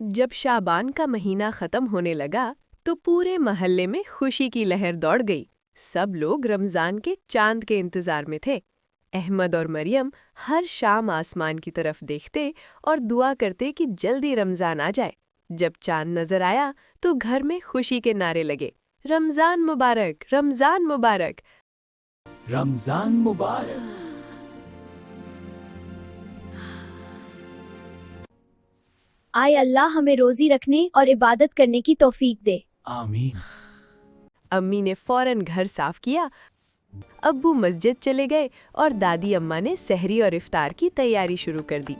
जब शाबान का महीना खत्म होने लगा तो पूरे मोहल्ले में खुशी की लहर दौड़ गई। सब लोग रमजान के चांद के इंतजार में थे। अहमद और मरियम हर शाम आसमान की तरफ देखते और दुआ करते कि जल्दी रमजान आ जाए। जब चांद नजर आया तो घर में खुशी के नारे लगे, रमजान मुबारक, रमजान मुबारक, रमजान मुबारक। आए अल्लाह हमें रोजी रखने और इबादत करने की तौफीक दे। आमीन। अम्मी ने फौरन घर साफ किया, अब्बू मस्जिद चले गए और दादी अम्मा ने सहरी और इफ्तार की तैयारी शुरू कर दी।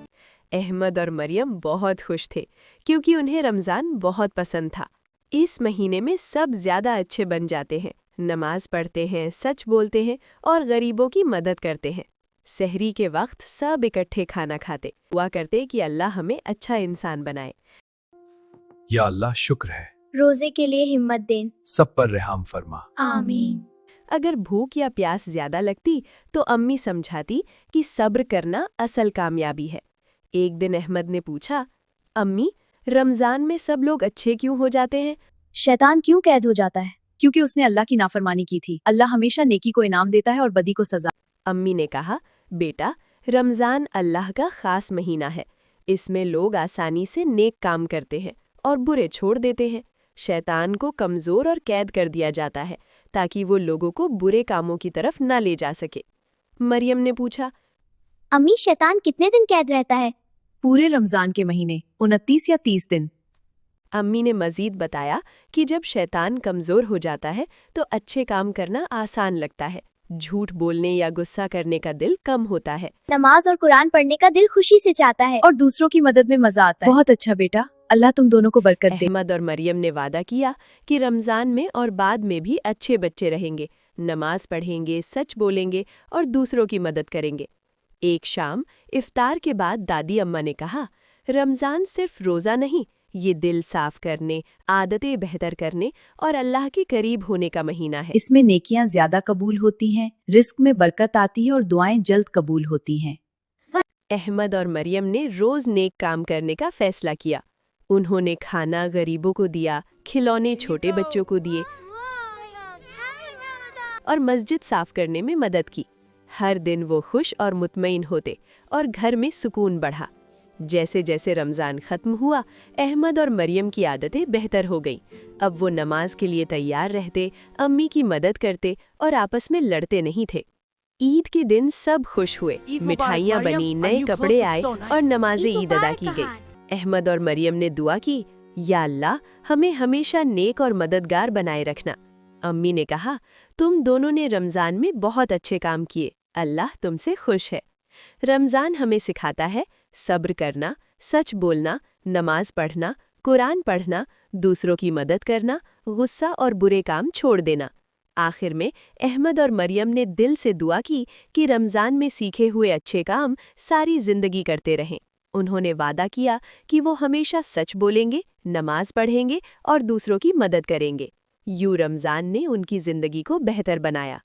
अहमद और मरियम बहुत खुश थे क्योंकि उन्हें रमज़ान बहुत पसंद था। इस महीने में सब ज़्यादा अच्छे बन जाते हैं, नमाज पढ़ते हैं, सच बोलते हैं और गरीबों की मदद करते हैं। सहरी के वक्त सब इकट्ठे खाना खाते, दुआ करते कि अल्लाह हमें अच्छा इंसान बनाए। या अल्लाह शुक्र है, रोजे के लिए हिम्मत दें। सब पर रहम फरमा। आमीन। अगर भूख या प्यास ज्यादा लगती तो अम्मी समझाती कि सब्र करना असल कामयाबी है। एक दिन अहमद ने पूछा, अम्मी रमजान में सब लोग अच्छे क्यों हो जाते हैं? शैतान क्यों कैद हो जाता है? क्योंकि उसने अल्लाह की नाफरमानी की थी। अल्लाह हमेशा नेकी को इनाम देता है और बदी को सजा। अम्मी ने कहा, बेटा रमजान अल्लाह का खास महीना है। इसमें लोग आसानी से नेक काम करते हैं और बुरे छोड़ देते हैं। शैतान को कमजोर और कैद कर दिया जाता है ताकि वो लोगों को बुरे कामों की तरफ न ले जा सके। मरियम ने पूछा, अम्मी शैतान कितने दिन कैद रहता है? पूरे रमजान के महीने 29 या 30 दिन। अम्मी ने मजीद बताया कि जब शैतान कमजोर हो जाता है तो अच्छे काम करना आसान लगता है। झूठ बोलने या गुस्सा करने का दिल कम होता है। नमाज और कुरान पढ़ने का दिल खुशी से चाहता है और दूसरों की मदद में मजा आता है। बहुत अच्छा बेटा, अल्लाह तुम दोनों को बरकत दे। अहमद और मरियम ने वादा किया कि रमजान में और बाद में भी अच्छे बच्चे रहेंगे, नमाज पढ़ेंगे, सच बोलेंगे और दूसरों की मदद करेंगे। एक शाम इफ्तार के बाद दादी अम्मा ने कहा, रमजान सिर्फ रोज़ा नहीं, ये दिल साफ करने, आदतें बेहतर करने और अल्लाह के करीब होने का महीना है। इसमें नेकियां ज्यादा कबूल होती हैं, रिस्क में बरकत आती है और दुआएं जल्द कबूल होती हैं। अहमद और मरियम ने रोज नेक काम करने का फैसला किया। उन्होंने खाना गरीबों को दिया, खिलौने छोटे बच्चों को दिए और मस्जिद साफ करने में मदद की। हर दिन वो खुश और मुतमईन होते और घर में सुकून बढ़ा। जैसे जैसे रमज़ान ख़त्म हुआ, अहमद और मरियम की आदतें बेहतर हो गईं। अब वो नमाज के लिए तैयार रहते, अम्मी की मदद करते और आपस में लड़ते नहीं थे। ईद के दिन सब खुश हुए, मिठाइयाँ बनी, नए कपड़े आए और नमाज़े ईद अदा की गई। अहमद और मरियम ने दुआ की, या अल्लाह हमें हमेशा नेक और मददगार बनाए रखना। अम्मी ने कहा, तुम दोनों ने रमज़ान में बहुत अच्छे काम किए, अल्लाह तुमसे खुश है। रमज़ान हमें सिखाता है सब्र करना, सच बोलना, नमाज पढ़ना, कुरान पढ़ना, दूसरों की मदद करना, गुस्सा और बुरे काम छोड़ देना। आखिर में अहमद और मरियम ने दिल से दुआ की कि रमज़ान में सीखे हुए अच्छे काम सारी जिंदगी करते रहें। उन्होंने वादा किया कि वो हमेशा सच बोलेंगे, नमाज पढ़ेंगे और दूसरों की मदद करेंगे। यूं रमज़ान ने उनकी जिंदगी को बेहतर बनाया।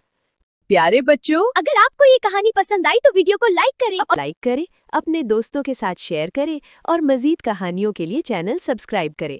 प्यारे बच्चों, अगर आपको ये कहानी पसंद आई तो वीडियो को लाइक करें, अपने दोस्तों के साथ शेयर करें और मज़ीद कहानियों के लिए चैनल सब्सक्राइब करें।